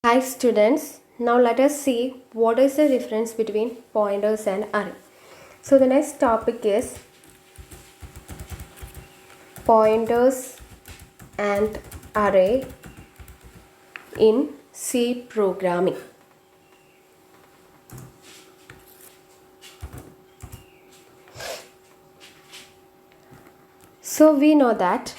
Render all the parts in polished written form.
Hi students, now let us see what is the difference between pointers and array. So the next topic is pointers and array in C programming. So we know that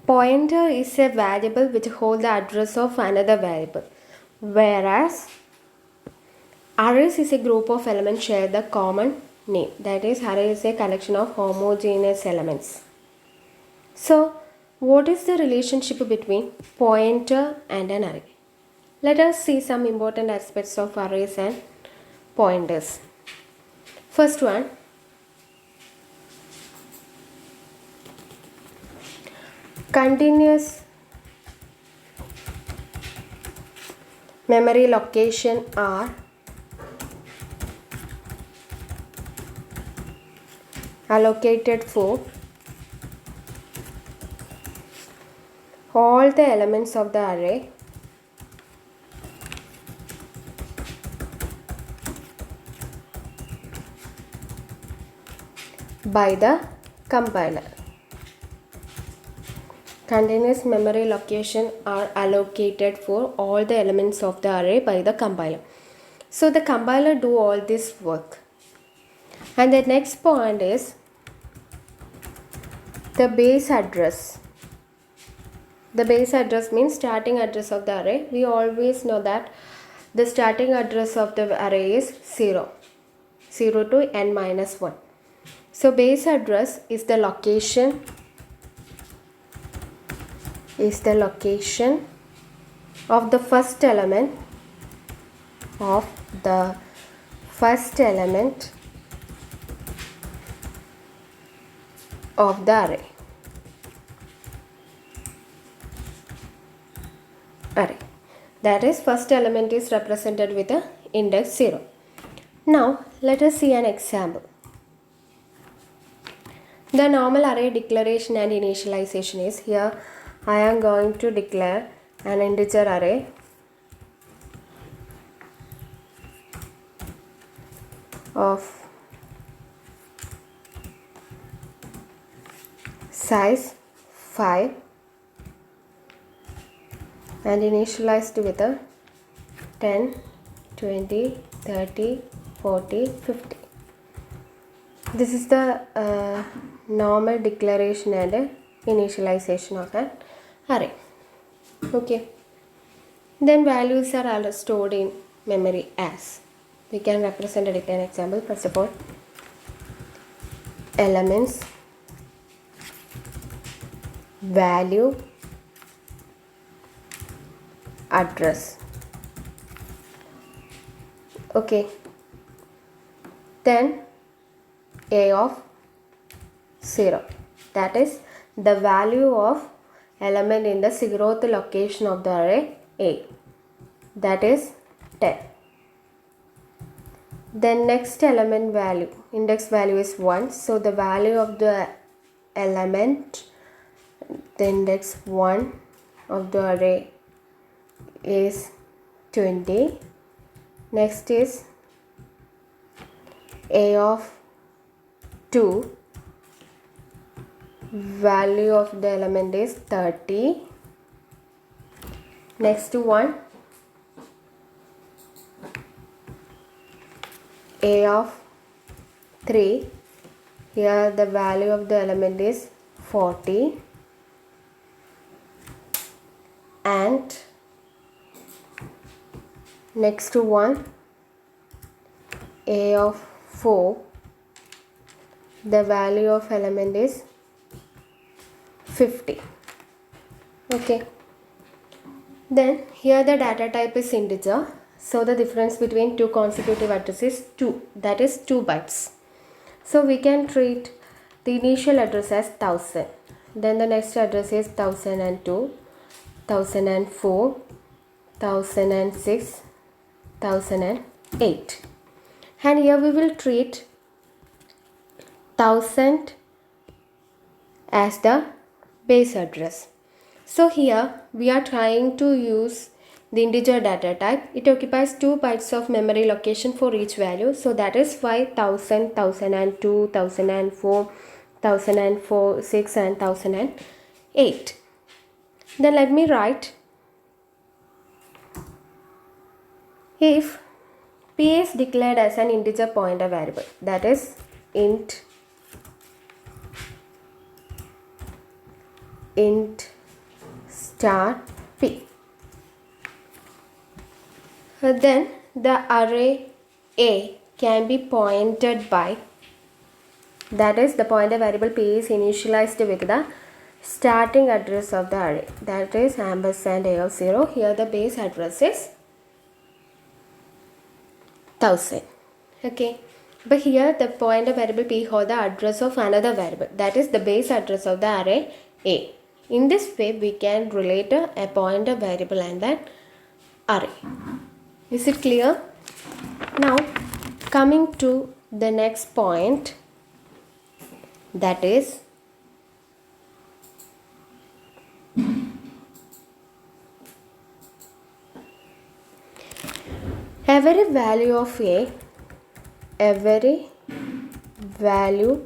pointer is a variable which holds the address of another variable, whereas arrays is a group of elements share the common name. That is, array is a collection of homogeneous elements. So, what is the relationship between pointer and an array? Let us see some important aspects of arrays and pointers. First one, continuous memory location are allocated for all the elements of the array by the compiler. Continuous memory location are allocated for all the elements of the array by the compiler. So the compiler do all this work. And the next point is the base address. The base address means starting address of the array. We always know that the starting address of the array is 0 to n minus 1. So base address is the location of the first element of the array. That is, first element is represented with a index 0. Now let us see an example. The normal array declaration and initialization is here. I am going to declare an integer array of size 5 and initialized with a 10, 20, 30, 40, 50. This is the normal declaration and initialization of an array. Okay. Then values are stored in memory as. We can represent it with an example. First of all, elements, value, address. Okay. Then a of 0. That is the value of element in the 0th location of the array A. That is 10. Then next element value, index value is 1. So the value of the element, the index 1 of the array is 20. Next is a of 2. Value of the element is 30. Next one, a of 3. Here the value of the element is 40. And next one, a of 4. The value of element is 50. Okay. Then here the data type is integer. So the difference between two consecutive addresses is 2. That is 2 bytes. So we can treat the initial address as 1000. Then the next address is 1002, 1004, 1006, 1008. And here we will treat 1000 as the base address. So here we are trying to use the integer data type. It occupies 2 bytes of memory location for each value. So that is why 1000, 1002, 1004, 1004, 6 and 1008. Then let me write, if P is declared as an integer pointer variable, that is int star P, then the array A can be pointed by, that is the pointer variable P is initialized with the starting address of the array, that is ampersand A of 0. Here the base address is 1000. Okay, but here the pointer variable P holds the address of another variable, that is the base address of the array A. In this way we can relate a pointer variable and an array. Is it clear? Now coming to the next point, that is every value of A, every value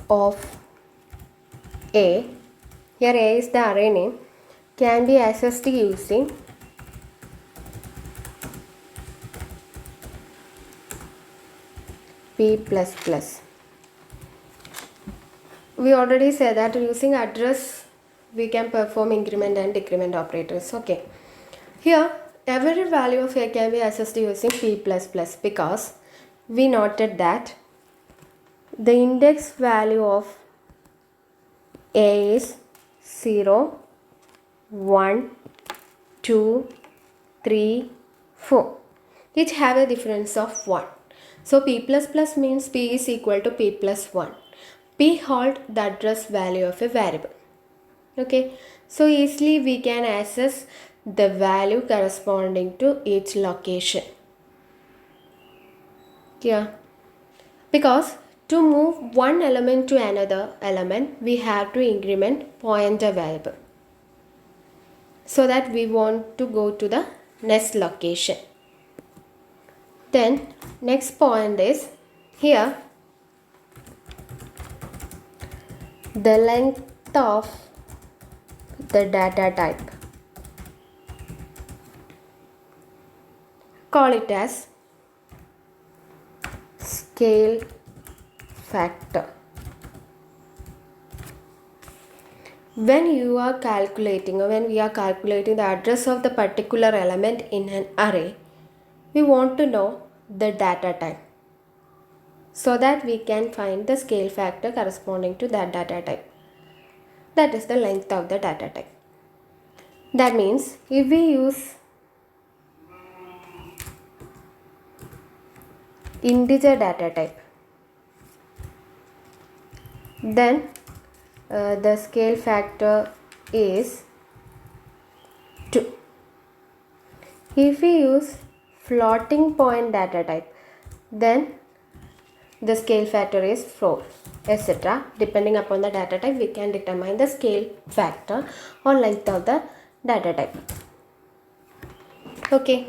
of A, here A is the array name, can be accessed using P++. We already said that using address we can perform increment and decrement operators. Okay, here every value of A can be accessed using P++ because we noted that the index value of A is 0, 1, 2, 3, 4. Each have a difference of 1. So P++ means P is equal to P plus 1. P hold the address value of a variable. Okay, so easily we can access the value corresponding to each location. Yeah, because to move one element to another element, we have to increment pointer variable, so that we want to go to the next location. Then next point is here the length of the data type. Call it as scale factor. When you are calculating, or when we are calculating the address of the particular element in an array, we want to know the data type, so that we can find the scale factor corresponding to that data type. That is the length of the data type. That means if we use integer data type, then the scale factor is 2. If we use floating point data type, then the scale factor is 4, etc. Depending upon the data type, we can determine the scale factor or length of the data type. Okay.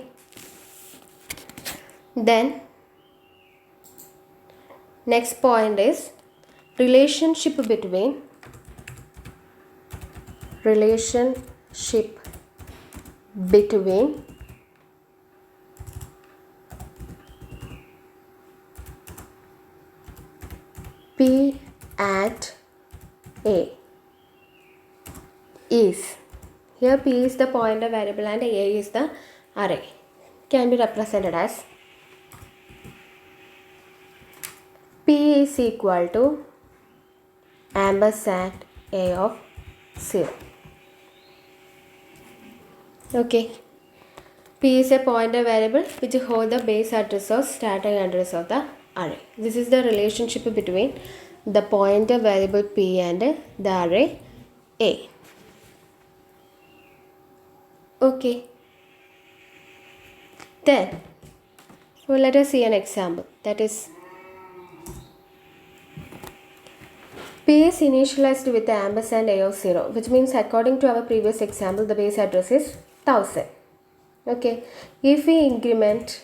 Then next point is relationship between P at A is, here P is the pointer variable and A is the array, can be represented as P is equal to ampersand A of 0. Okay, P is a pointer variable which holds the base address or starting address of the array. This is the relationship between the pointer variable P and the array A. Okay, then let us see an example, that is P is initialized with the ampersand A of 0, which means according to our previous example, the base address is 1000. Okay, if we increment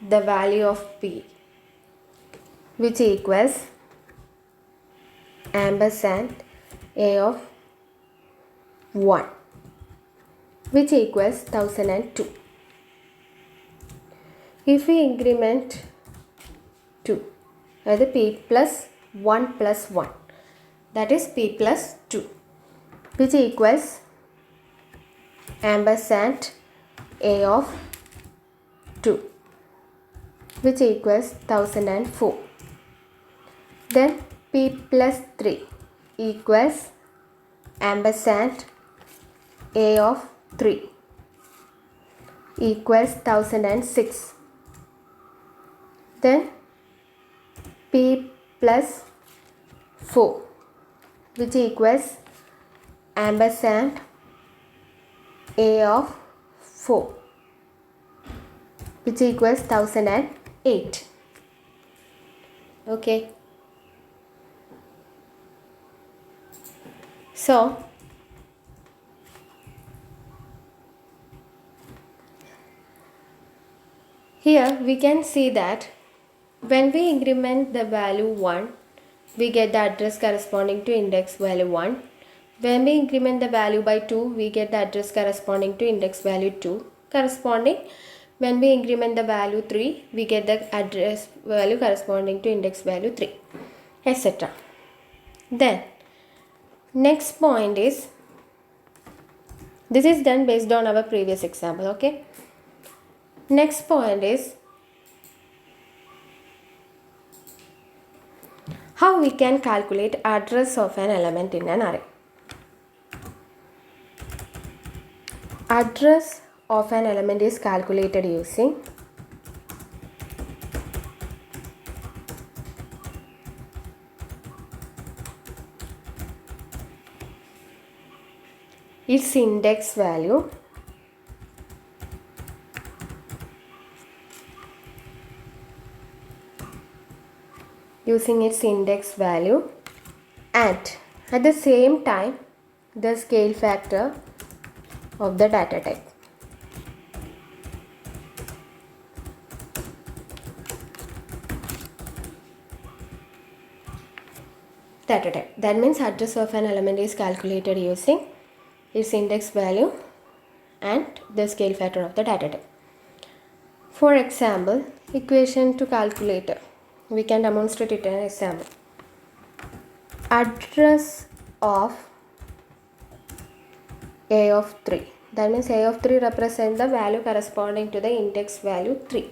the value of P, which equals ampersand A of 1, which equals 1002. If we increment 2, that is P plus 1 plus 1, that is P plus 2, which equals ampersand A of 2, which equals 1004. Then P plus 3 equals ampersand A of 3 equals 1006. Then P plus 4, which equals ampersand A of 4, which equals 1008. Okay. So here we can see that when we increment the value 1, we get the address corresponding to index value 1. When we increment the value by 2, we get the address corresponding to index value 2. When we increment the value 3, we get the address value corresponding to index value 3, etc. Then next point is, this is done based on our previous example. Okay. Next point is how we can calculate address of an element in an array. Address of an element is calculated using its index value and at the same time the scale factor of the data type. That means address of an element is calculated using its index value and the scale factor of the data type. For example, equation to calculator. We can demonstrate it in an example. Address of A of 3. That means A of 3 represents the value corresponding to the index value 3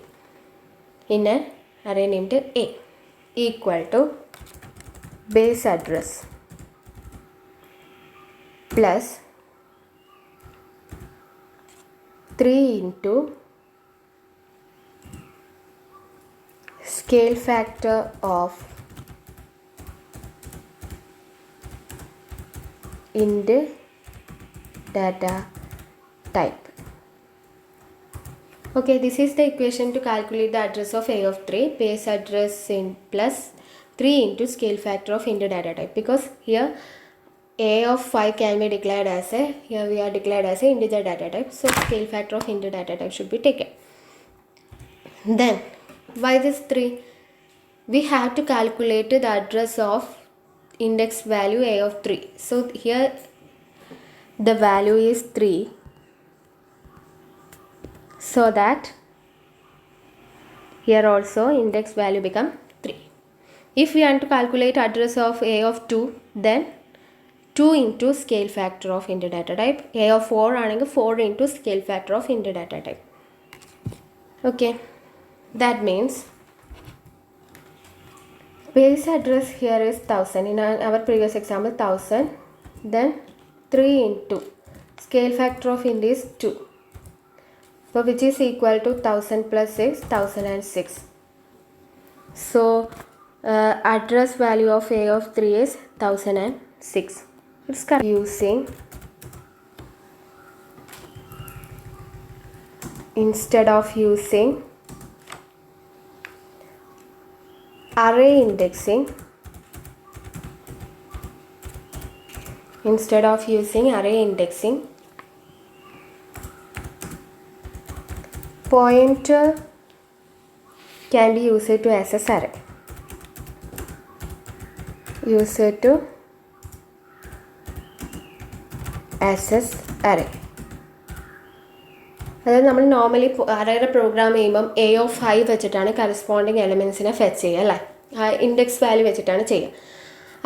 in an array named A, equal to base address plus 3 into scale factor of int data type. Okay, this is the equation to calculate the address of A of 3, base address in plus 3 into scale factor of int data type, because here A of 5 can be declared as a, here we are declared as a integer data type, so scale factor of int data type should be taken. Then why this 3? We have to calculate the address of index value A of 3. So here the value is 3, so that here also index value become 3. If we want to calculate address of A of 2, then 2 into scale factor of int data type. A of 4 and 4 into scale factor of int data type. Okay, that means base address here is 1000. In our previous example 1000. Then 3 into scale factor of int is 2. So which is equal to 1000 plus 6, 1006. So address value of A of 3 is 1006. It's correct. Using, instead of using array indexing, instead of using array indexing, pointer can be used to access array. Use it to access array. അതായത് നമ്മൾ normally അറേയുടെ program ചെയ്യുമ്പം a of i വെച്ചിട്ടാണ് corresponding എലിമെൻസിനെ fetch ചെയ്യുക അല്ലേ, index value വെച്ചിട്ടാണ് ചെയ്യുക.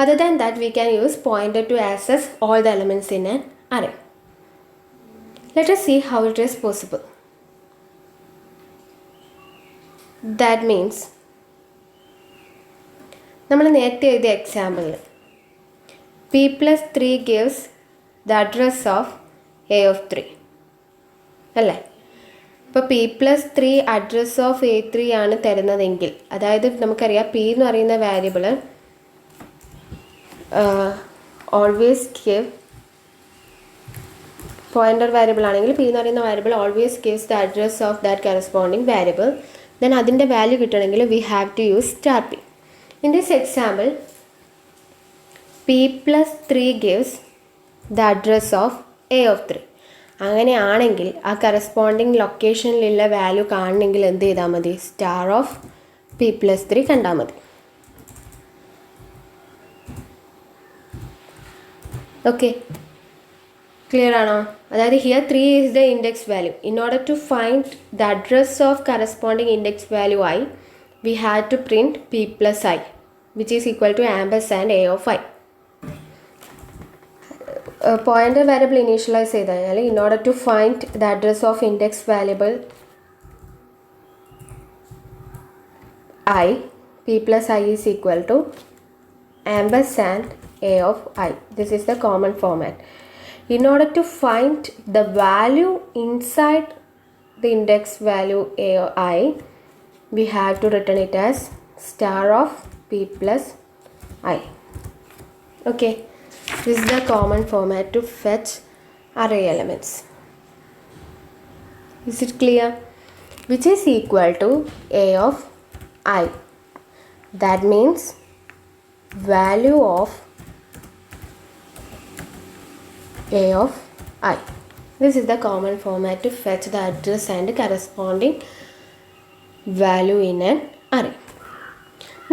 Other than that we can use pointer to access all the elements in an array. Let us see how it is possible. That means നമ്മൾ നേരത്തെ എഴുതിയ എക്സാമ്പിളിൽ p+3 gives the address of a of 3 അല്ലേ. ഇപ്പോൾ p+3 address of a3 ആണ് തരുന്നതെങ്കിൽ, അതായത് നമുക്കറിയാം p എന്ന് പറയുന്ന variable always give pointer variable ആണെങ്കിൽ p എന്ന് പറയുന്ന variable always gives the address of that corresponding variable. Then അതിൻ്റെ വാല്യൂ കിട്ടണമെങ്കിൽ we have to use star p. In this example, p+3 gives the address of a of 3. അങ്ങനെയാണെങ്കിൽ ആ corresponding ലൊക്കേഷനിലുള്ള value കാണണമെങ്കിൽ എന്ത് ചെയ്താൽ മതി, സ്റ്റാർ ഓഫ് p+3 കണ്ടാൽ മതി. ഓക്കെ, ക്ലിയർ ആണോ? അതായത് here 3 is the index value. In order to find the address of corresponding index value I, we had to print p plus I, which is equal to ampersand a of I. Pointer variable initialize ചെയ്താൽ in order to find the address of index variable I, p plus I is equal to ampersand a of I. This is the common format. In order to find the value inside the index value a of I, we have to return it as star of p plus I. Okay, this is the common format to fetch array elements. Is it clear? Which is equal to a of I. That means value of a of I. This is the common format to fetch the address and corresponding value in an array.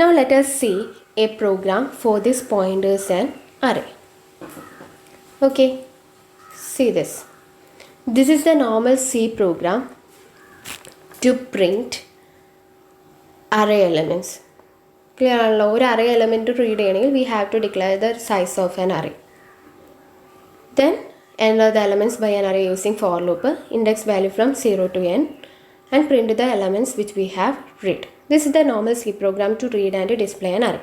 Now let us see a program for this pointers and array. Okay, see this. This is the normal C program to print array elements. Clear ആണല്ലോ? ഒരു array element read ചെയ്യണമെങ്കിൽ we have to declare the size of an array. Then enter the elements by an array using for loop, index value from 0 to n, and print the elements which we have read. This is the normal C program to read and display an array.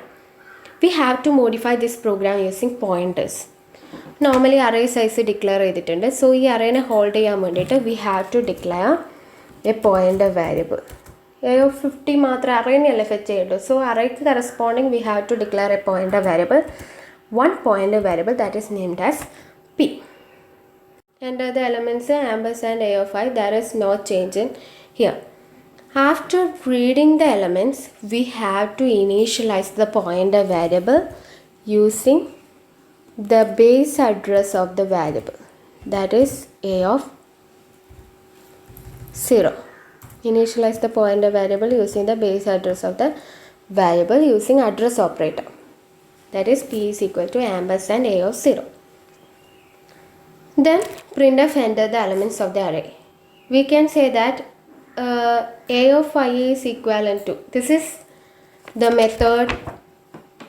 We have to modify this program using pointers. Normally array size declare ചെയ്തിട്ടുണ്ട്. So ഈ arrayനെ hold ചെയ്യാൻ വേണ്ടിയിട്ട് we have to declare a pointer variable. a of 50 മാത്രം arrayനെയല്ലേ fetch ചെയ്യുള്ളൂ. So arrayക്ക് corresponding we have to declare a pointer variable. One pointer variable that is named as p. Enter the elements ampersand a of I. There is no change in here. After reading the elements, we have to initialize the pointer variable using the base address of the variable, that is a of 0. Initialize the pointer variable using the base address of the variable using address operator, that is p is equal to ampersand a of 0. Then printf enter the elements of the array. We can say that a of I is equivalent to, this is the method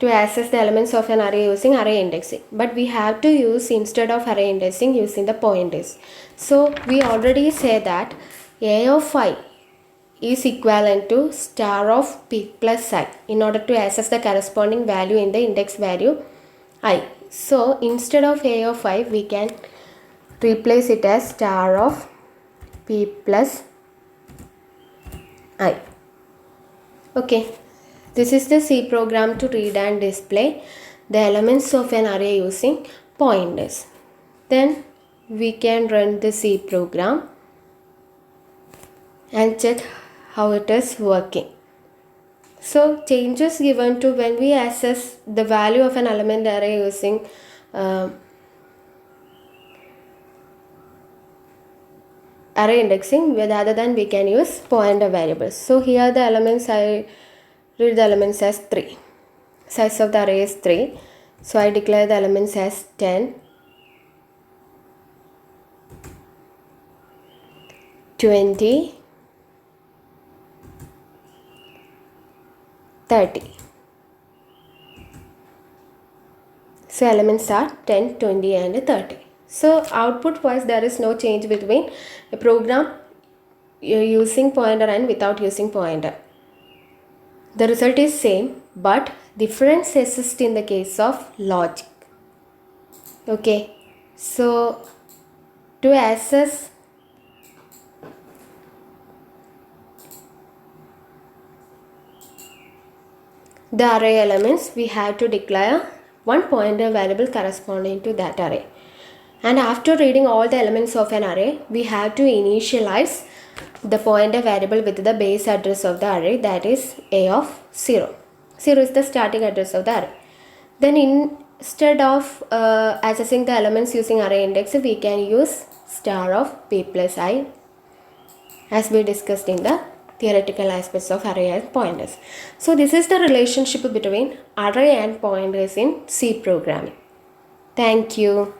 to access the elements of an array using array indexing, but we have to use instead of array indexing using the pointers. So we already say that a of I is equivalent to star of p plus I in order to access the corresponding value in the index value I. So instead of a of I, we can replace it as star of p plus I. Okay, this is the C program to read and display the elements of an array using pointers. Then we can run the C program and check how it is working. So changes given to when we access the value of an element array using array indexing, rather than we can use pointer variables. So here the elements, I read the elements as 3. Size of the array is 3. So I declare the elements as 10, 20, 30. So elements are 10, 20 and 30. So output wise there is no change between a program using pointer and without using pointer. The result is same, but difference exists in the case of logic. Okay, so to access the array elements, we have to declare one pointer variable corresponding to that array. And after reading all the elements of an array, we have to initialize the pointer variable with the base address of the array, that is a of 0. 0 is the starting address of the array. Then instead of accessing the elements using array index, we can use star of p plus I, as we discussed in the theoretical aspects of array and pointers. So this is the relationship between array and pointers in C programming. Thank you.